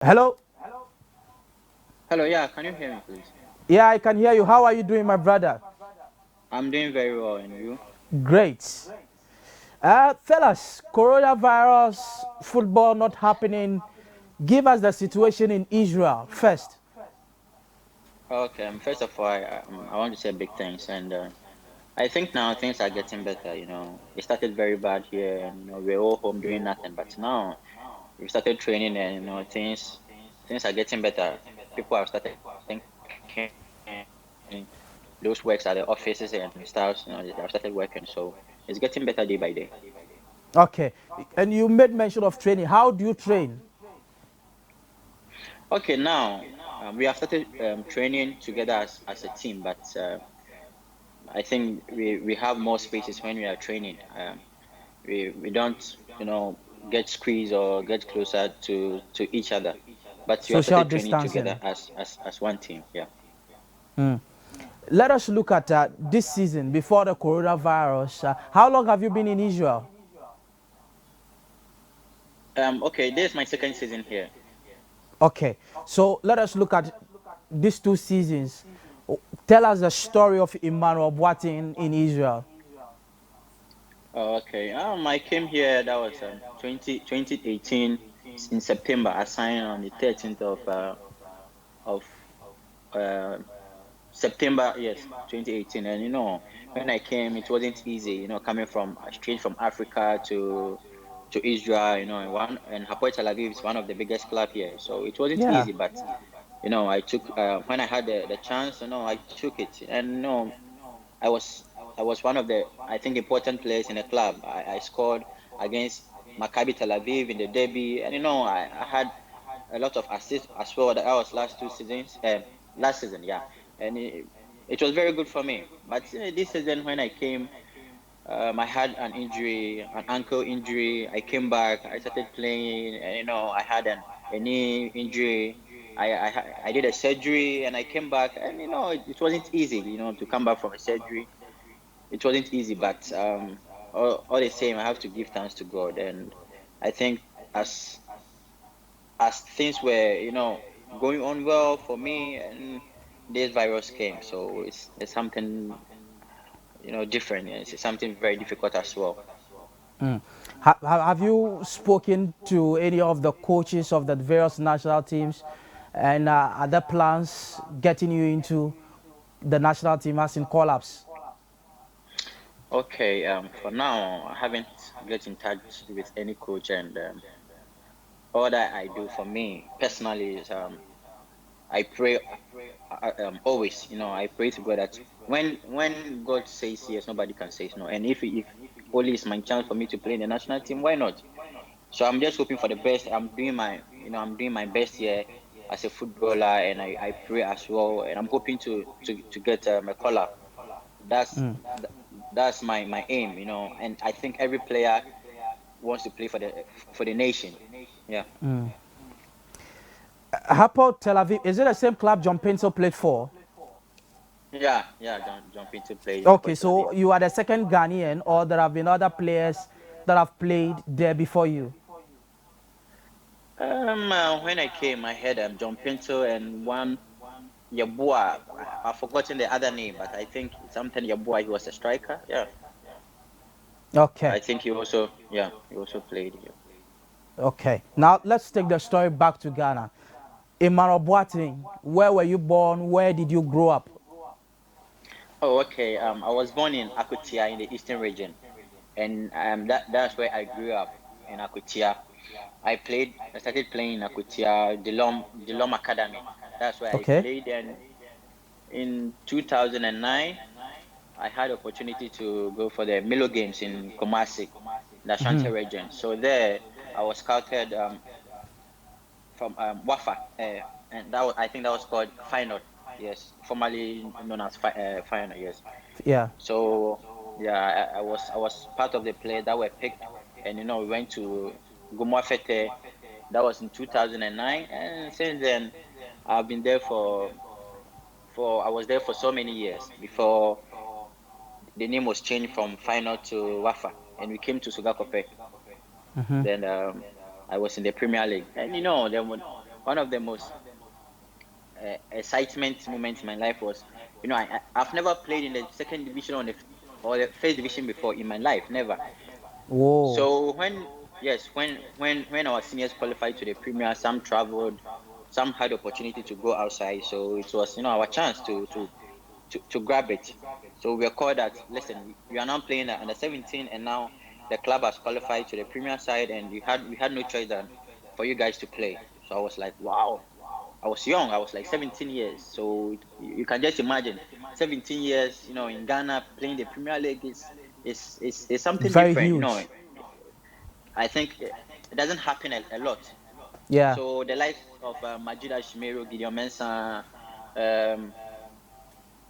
Hello? Hello, yeah, can you hear me, please? Yeah, I can hear you. How are you doing, my brother? I'm doing very well, and you? Great. Fellas, coronavirus, football not happening. Give us the situation in Israel first. Okay, first of all, I want to say big thanks, and I think now things are getting better. It started very bad here, and we're all home doing nothing, but now we started training, and things are getting better. People have started taking those works at the offices and stuff. They have started working, so it's getting better day by day. Okay. And you made mention of training. How do you train? Okay, now we have started training together as a team, but I think we have more spaces when we are training. We don't, get squeezed or get closer to each other, but we have Social started training together distancing. as one team. Yeah. Let us look at this season before the coronavirus. How long have you been in Israel? Okay, this is my second season here. Okay. So let us look at these 2 seasons. Tell us the story of Emmanuel Boateng in Israel. Oh, okay. I came here. That was 2018 in September. I signed on the 13th of uh, September, yes, 2018. And when I came, it wasn't easy. Coming from straight from Africa to Israel. And Hapoel Tel Aviv is one of the biggest club here, so it wasn't Yeah. easy. But I took when I had the chance. I took it, and I was I was one of the, I think, important players in the club. I scored against Maccabi Tel Aviv in the derby, and I had a lot of assists as well. That was last 2 seasons, last season, yeah, and it was very good for me. But this season when I came, I had an injury, an ankle injury. I came back, I started playing, and I had a knee injury. I did a surgery and I came back, and it wasn't easy, to come back from a surgery. It wasn't easy, but all the same, I have to give thanks to God. And I think as as things were, going on well for me, and this virus came, so it's something, different. It's something very difficult as well. Have you spoken to any of the coaches of the various national teams and other plans getting you into the national team as in collapse? Okay, for now, I haven't get in touch with any coach, and all that I do for me personally is I pray always. I pray to God that when God says yes, nobody can say no. And if only is my chance for me to play in the national team, why not? So I'm just hoping for the best. I'm doing my best here as a footballer, and I pray as well, and I'm hoping to get a call up. That's that's my aim, and I think every player wants to play for the nation. Yeah. Hapoel Tel Aviv, is it the same club John Pinto played for? Yeah. Jump into play in Okay, Hapoel Tel Aviv. so you are the second Ghanaian, or there have been other players that have played there before you? When I came, I had John Pinto and one Yabua. I've forgotten the other name, but I think something Yabua. He was a striker. Yeah, Okay, I think he also played here. okay. Now let's take the story back to Ghana. Emmanuel Boateng, where were you born? Where did you grow up? Oh, okay. I was born in Akutia in the Eastern region, and that's where I grew up, in Akutia. I started playing in Akutia, Delom Academy. That's where I Okay. played, and in 2009, I had opportunity to go for the Milo Games in Kumasi, the Ashanti region. So there, I was scouted from Wafa, and I think that was called Final. Yes, formerly known as Final. Yes. Yeah. So yeah, I was part of the players that were picked, and we went to Gumwafete. That was in 2009, and since then, I've been there for I was there for so many years before the name was changed from Final to Wafa, and we came to Sugakope. Then I was in the Premier League, and then one of the most excitement moments in my life was, I've never played in the second division or the first division before in my life, never. Whoa. So when our seniors qualified to the Premier, some traveled, some had opportunity to go outside. So it was, our chance to grab it. So we were called that, listen, we are now playing under 17, and now the club has qualified to the Premier side, and we had no choice than for you guys to play. So I was like, wow. I was young. I was like 17 years. So you can just imagine 17 years, in Ghana playing the Premier League is something Very different. huge. I think it doesn't happen a lot. Yeah. So the likes of Majida Shimero, Gideon Mensah, um,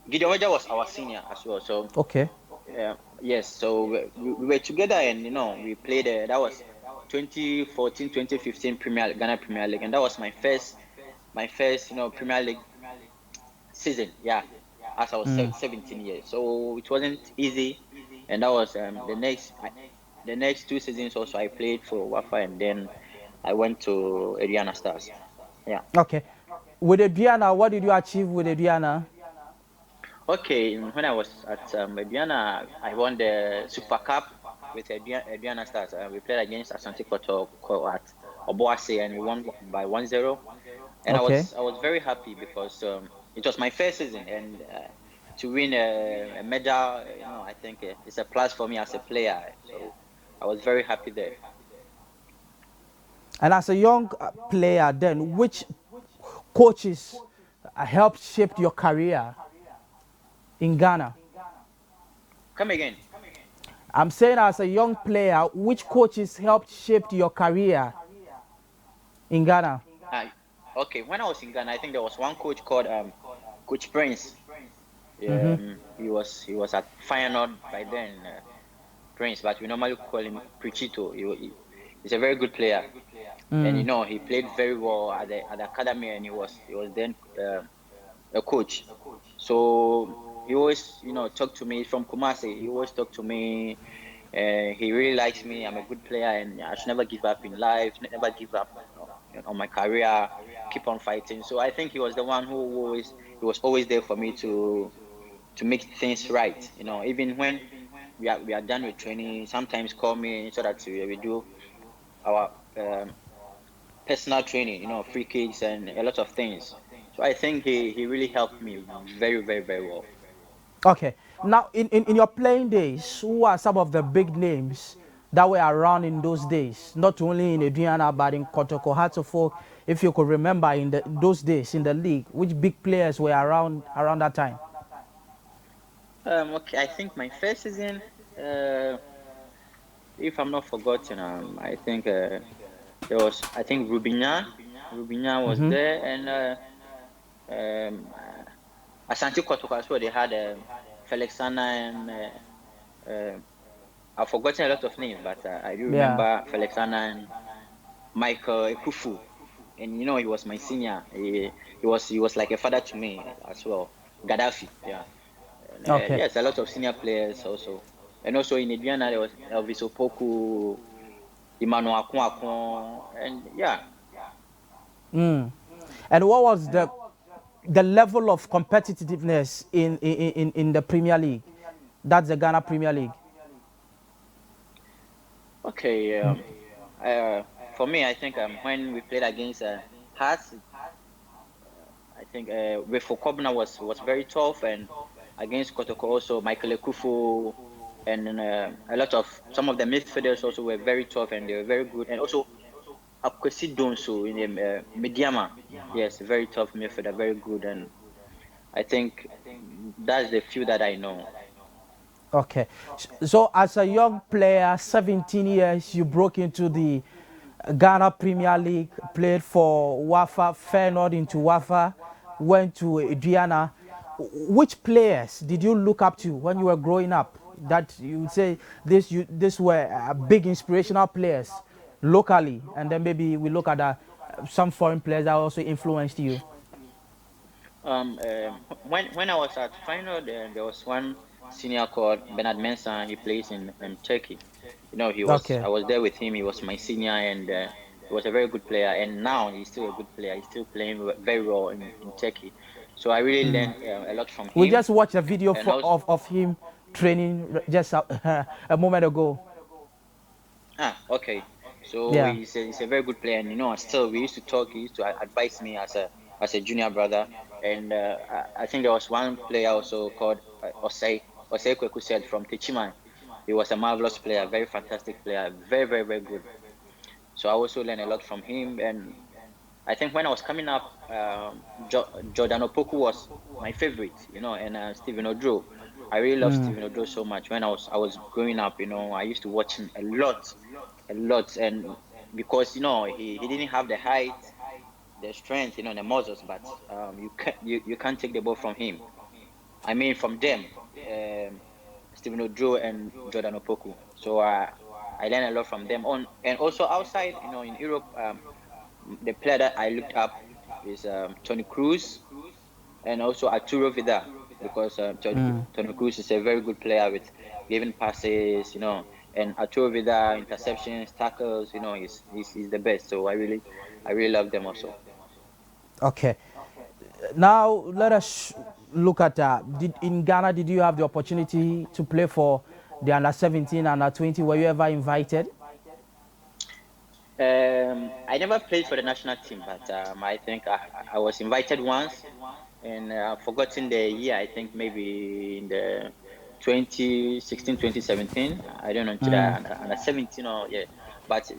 Gideon Weja was our senior as well. So Okay. yes, so we were together, and we played. That was 2014, 2015 Ghana Premier League, and that was my first Premier League season. Yeah, as I was 17 years, so it wasn't easy, and that was the next 2 seasons also I played for Wafa, and then I went to Ediana Stars. Yeah. Okay. With Adriana, what did you achieve with Adriana? Okay, when I was at Ediana, I won the Super Cup with Ediana Stars. We played against Asante Kotoko at Obuasi, and we won by 1-0. And I Okay. was I was very happy because it was my first season, and to win a medal, I think it's a plus for me as a player. So I was very happy there. And as a young player, then which coaches helped shape your career in Ghana? Come again. I'm saying as a young player, which coaches helped shape your career in Ghana? Uh, okay, when I was in Ghana, I think there was one coach called Coach Prince. He was at Feyenoord by then, Prince, but we normally call him Prichito. He's a very good player, and he played very well at the academy, and he was then a coach. So he always talked to me from Kumasi. He always talked to me. He really likes me. I'm a good player, and I should never give up in life. Never give up on my career. Keep on fighting. So I think he was the one he was always there for me to make things right. Even when we are done with training, sometimes call me so that we do our personal training, free kicks and a lot of things. So I think he really helped me very, very, very well. Okay. Now, in your playing days, who are some of the big names that were around in those days? Not only in Adriana, but in Kotoko, Hatofo. If you could remember in those days in the league, which big players were around that time? Okay, I think my first season, if I'm not forgotten, I think there was, I think Rubinya was there, and Asante Kotoko as well. They had Felix Sana, and I've forgotten a lot of names, but I do Yeah. remember Felix Sana and Michael Ekufu, and he was my senior. He was like a father to me as well. Gaddafi, yeah. And, Okay. yes, a lot of senior players also, and also in Indiana there was Elvis Opoku, Emmanuel Boateng, and yeah. And what was the level of competitiveness in the Premier League? That's the Ghana Premier League. Okay, for me, I think when we played against Hearts, I think Refo Kobna was very tough, and against Kotoko also Michael Ekufu, and a lot of some of the midfielders also were very tough, and they were very good, and also Akwesi Donso in the Mediama, yes, very tough midfielder, very good, and I think that's the few that I know. Okay. So as a young player, 17 years, you broke into the Ghana Premier League, played for Wafa, Feyenoord into Wafa, went to Adriana. Which players did you look up to when you were growing up? That you would say this were big inspirational players locally, and then maybe we look at some foreign players that also influenced you. When I was at final, there was one senior called Bernard Mensah. He plays in Turkey. I Okay. was there with him. He was my senior, and he was a very good player, and now he's still a good player. He's still playing very well in Turkey. So I really learned a lot from We him, just watched a video and also of him training just a moment ago. okay. So Yeah. he's a very good player, and still we used to talk. He used to advise me as a junior brother, and I think there was one player also called Osei Kweku said from Techiman. He was a marvelous player, very fantastic player, very very very good. So I also learned a lot from him, and I think when I was coming up, Jordan Opoku was my favorite, and Stephen Odro. I really love Stephen Odro so much. When I was growing up, I used to watch him a lot, and because he didn't have the height, the strength, the muscles, but you can't take the ball from him. I mean, from them, um, Stephen Odro and Jordan Opoku. So I learned a lot from them on, and also outside, in Europe. The player that I looked up is Tony Cruz and also Arturo Vidal, because Tony Cruz is a very good player with giving passes, and Arturo Vidal interceptions, tackles, he's the best. So I really love them also. Okay. Now let us look at in Ghana. Did you have the opportunity to play for the under 17, under 20? Were you ever invited? I never played for the national team, but I think I was invited once, and I've forgotten the year. I think maybe in the 2016, 2017. I don't know, to the under 17 or yeah. But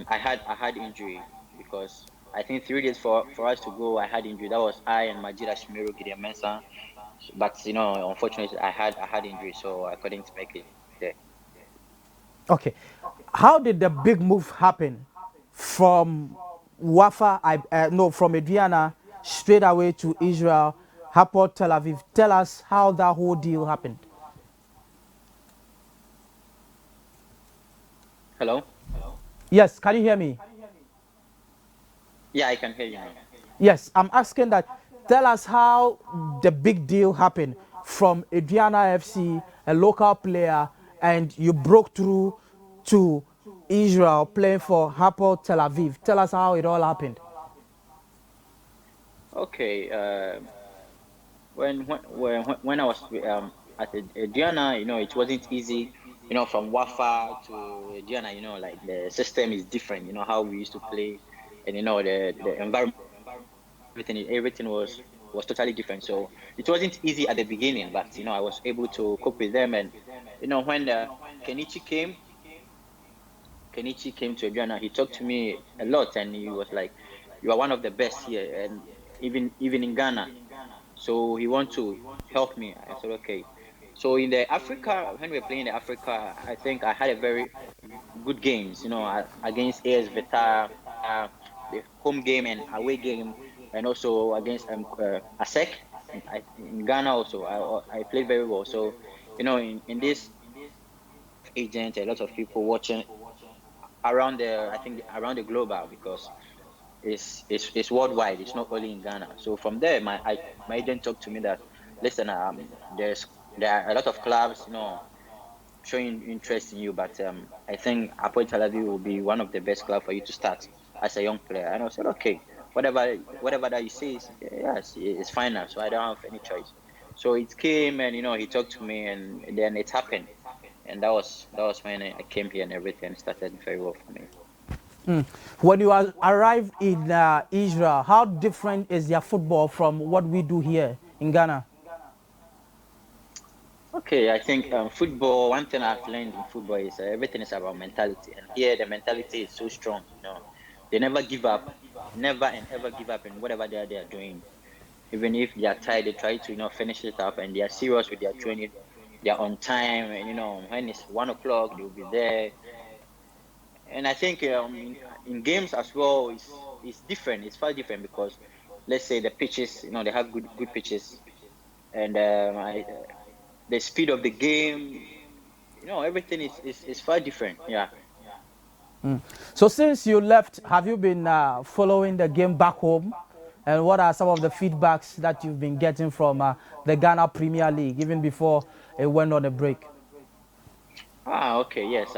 I had injury because I think 3 days for us to go, I had injury. That was I and Majida Shimiru Gideon Mensah. But unfortunately, I had injury, so I couldn't make it there. Okay. How did the big move happen from Wafa, no, from Adriana straight away to Israel, Hapoel Tel Aviv? Tell us how that whole deal happened. Hello? Yes, can you hear me? Yeah, I can hear you now. Yes, I'm asking that. Tell us how the big deal happened from Adriana FC, a local player, and you broke through to Israel playing for Hapoel Tel Aviv. Tell us how it all happened. Okay. When I was at Diana, it wasn't easy. From Wafa to Diana, like the system is different. How we used to play, and the environment, everything was totally different. So it wasn't easy at the beginning, but I was able to cope with them. And when Kenichi came, Kenichi came to Diana, he talked to me a lot, and he was like, "You are one of the best here, and even in Ghana." So he want to help me. I said, okay. So in the Africa, when we were playing in the Africa, I think I had a very good games, against AS Vita, the home game and away game, and also against ASEC in Ghana also. I played very well. So, in this agent, a lot of people watching around I think around the globe, because it's worldwide. It's not only in Ghana. So from there, my agent talked to me that, listen, there are a lot of clubs, showing interest in you, but I think Apoel Tel Aviv will be one of the best clubs for you to start as a young player. And I said, okay, whatever that you say, yes, it's fine now. So I don't have any choice. So it came, and he talked to me, and then it happened, and that was when I came here, and everything started very well for me. When you arrived in Israel, how different is their football from what we do here in Ghana? Okay, I think football. One thing I've learned in football is everything is about mentality, and here the mentality is so strong. They never give up, never and ever give up in whatever they are doing. Even if they are tired, they try to finish it up, and they are serious with their training. They are on time, and when it's 1 o'clock, they will be there. And I think in games as well, it's different. It's far different because, let's say, the pitches, they have good pitches, and the speed of the game, everything is far different. Yeah. So since you left, have you been following the game back home? And what are some of the feedbacks that you've been getting from the Ghana Premier League, even before it went on a break? Okay. Yes.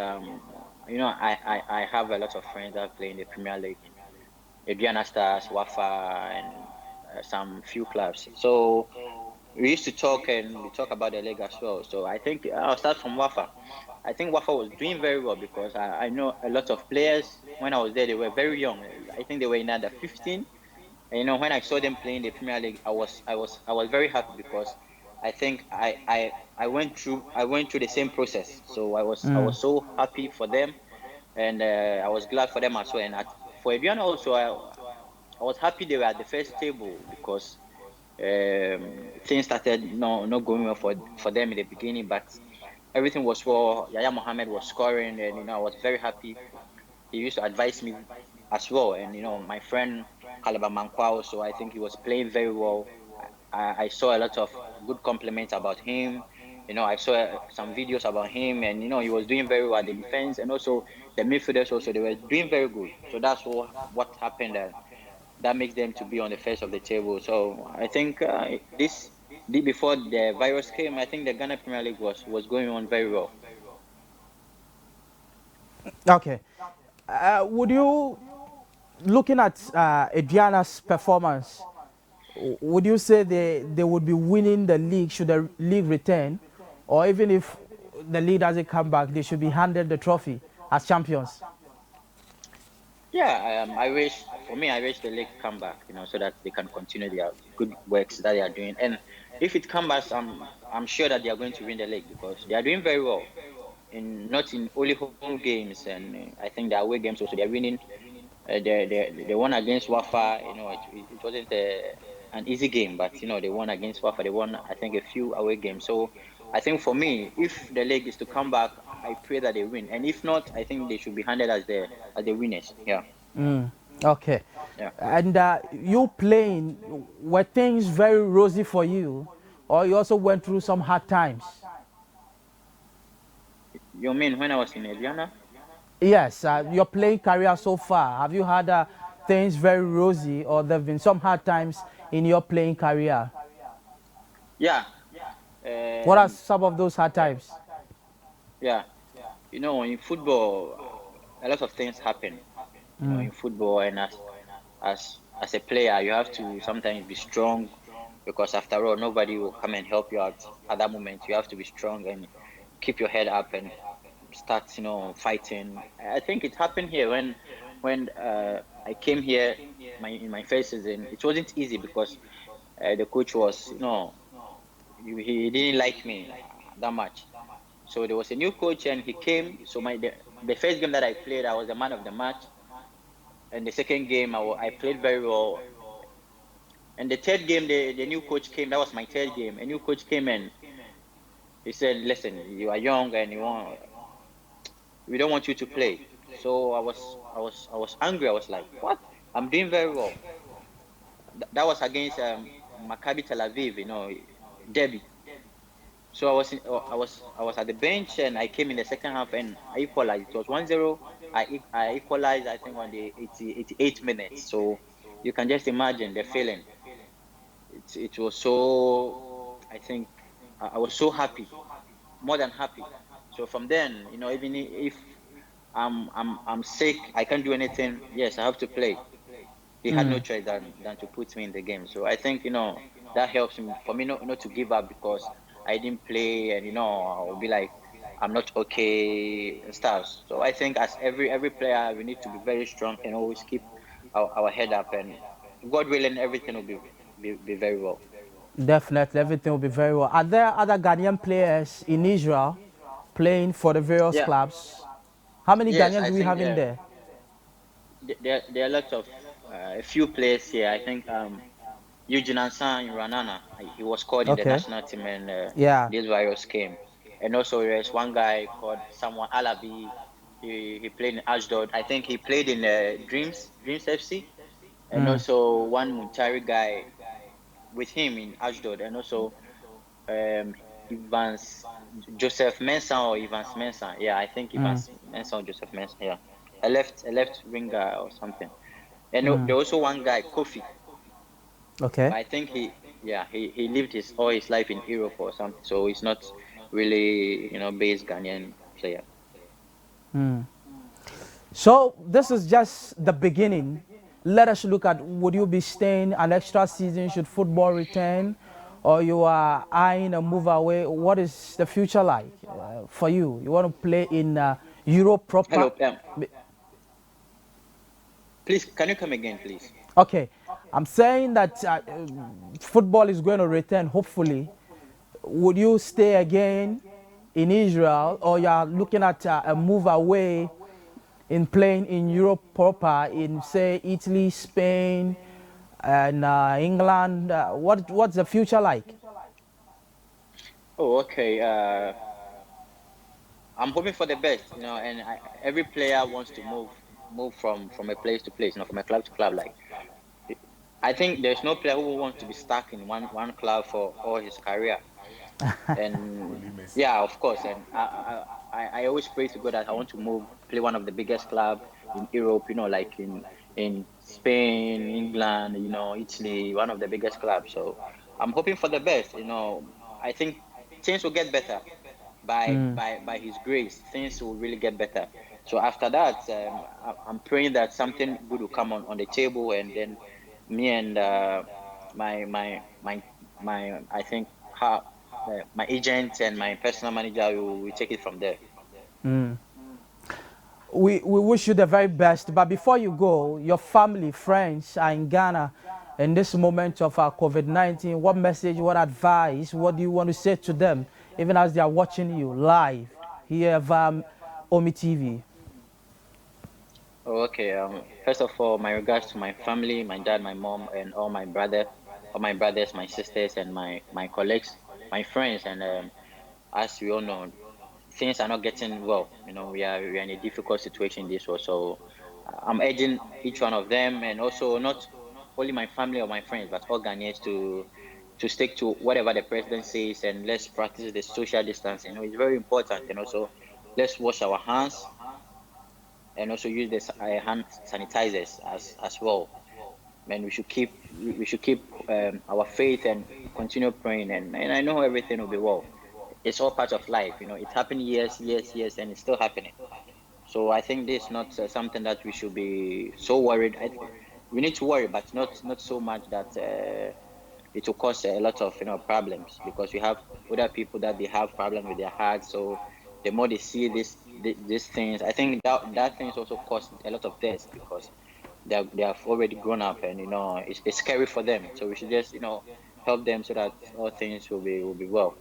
I have a lot of friends that play in the Premier League in Adriana Stars, Wafa, and some few clubs. So we used to talk and we talk about the league as well. So I think I'll start from Wafa. I think Wafa was doing very well because I know a lot of players when I was there, they were very young. I think they were in under 15. And when I saw them playing the Premier League, I was very happy because I think I went through the same process. So I was so happy for them, and I was glad for them as well. And for Adriana also, I was happy they were at the first table because things started not going well for them in the beginning, but everything was well. Yaya Mohammed was scoring, and I was very happy. He used to advise me as well, and my friend Kalaba Mankwao. So I think he was playing very well. I saw a lot of good compliments about him. I saw some videos about him, and he was doing very well at the defense, and also the midfielders also they were doing very good. So that's what happened. That makes them to be on the face of the table. So I think before the virus came, I think the Ghana Premier League was going on very well. Okay. Would you, looking at Adriana's performance, would you say they would be winning the league should the league return, or even if the league doesn't come back, they should be handed the trophy as champions? Yeah, I wish the league come back, so that they can continue their good works that they are doing. And if it comes back, I'm sure that they are going to win the league because they are doing very well in not in only home games, and I think the away games also they are winning. The one against Wafa, it wasn't an easy game, but they won against Wafa. They won, I think, a few away games. So I think for me, if the league is to come back, I pray that they win, and if not, I think they should be handed as the winners. Yeah, Okay. yeah. And you playing, were things very rosy for you, or you also went through some hard times? You mean when I was in Adriana? Yes, your playing career so far, have you had things very rosy, or there have been some hard times in your playing career? Yeah. What are Um. some of those hard times? Yeah. In football, a lot of things happen. In football, and as a player, you have to sometimes be strong because after all, nobody will come and help you out at that moment. You have to be strong and keep your head up and start, fighting. I think it happened here when I came here in my first season. It wasn't easy because the coach was, he didn't like me that much. So there was a new coach and he came. So the first game that I played, I was the man of the match. And the second game, I played very well. And the third game, the new coach came. That was my third game. A new coach came and he said, "Listen, you are young and we don't want you to play." So I was angry. I was like, "What? I'm doing very well." That was against Maccabi Tel Aviv, derby. So I was at the bench and I came in the second half and I equalized. It was 1-0. I equalized, I think, on the 88 minutes. So you can just imagine the feeling. It was so, I think, I was so happy, more than happy. So from then, even if I'm sick, I can't do anything. Yes, I have to play. He had no choice than to put me in the game. So I think that helps me for me not to give up because I didn't play, and I'll be like I'm not okay and stuff. So I think as every player, we need to be very strong and always keep our head up, and God willing, everything will be very well. Definitely, everything will be very well. Are there other Ghanaian players in Israel playing for the various Yeah. clubs? How many Yes, Ghanaians I do we think have in there? there are lots of a few players here. I think Eugene Ansan in Ranana. He was called in the Okay. national team, and Yeah. this virus came. And also there's one guy called someone Alabi. He played in Ashdod. I think he played in Dreams FC. And also one Muntari guy with him in Ashdod. And also um, Evans Joseph Mensah or Evans Mensah. Yeah, I think Evans Mensah or Joseph Mensah. Yeah, a left winger or something. And there also one guy Kofi. Okay. But I think he lived all his life in Europe or something, so he's not really based Ghanaian player. So this is just the beginning. Let us look at, would you be staying an extra season should football return, or you are eyeing a move away? What is the future like for you? You want to play in Europe proper? Hello, please, can you come again, please? Okay, I'm saying that football is going to return hopefully. Would you stay again in Israel, or you are looking at a move away in playing in Europe proper, in say Italy, Spain, and England? What's the future like? Oh, okay. I'm hoping for the best, and every player wants to move from a place to place, from a club to club. Like, I think there's no player who wants to be stuck in one club for all his career. And yeah, of course. And I always pray to God that I want to play one of the biggest club in Europe, like in Spain, England, Italy, one of the biggest clubs. So I'm hoping for the best. I think things will get better by His grace. Things will really get better. So after that, I'm praying that something good will come on the table, and then me and my my my I think how my agent and my personal manager will take it from there. We wish you the very best. But before you go, your family, friends are in Ghana in this moment of COVID-19. What message, what advice, what do you want to say to them, even as they are watching you live here via Omi TV? Oh, okay. First of all, my regards to my family, my dad, my mom, and all my brothers, my sisters, and my colleagues, my friends. And as we all know, things are not getting well. We are in a difficult situation in this world. So I'm urging each one of them, and also not only my family or my friends, but all Ghanaians to stick to whatever the president says, and let's practice the social distancing. It's very important, and also let's wash our hands, and also use the hand sanitizers as well. And we should keep our faith and continue praying, and I know everything will be well. It's all part of life. It's happened years, and it's still happening. So I think this is not something that we should be so worried. We need to worry, but not so much that it will cause a lot of problems, because we have other people that they have problems with their hearts. So the more they see these things, I think that things also cause a lot of deaths, because they have already grown up, and it's scary for them. So we should just help them so that all things will be well.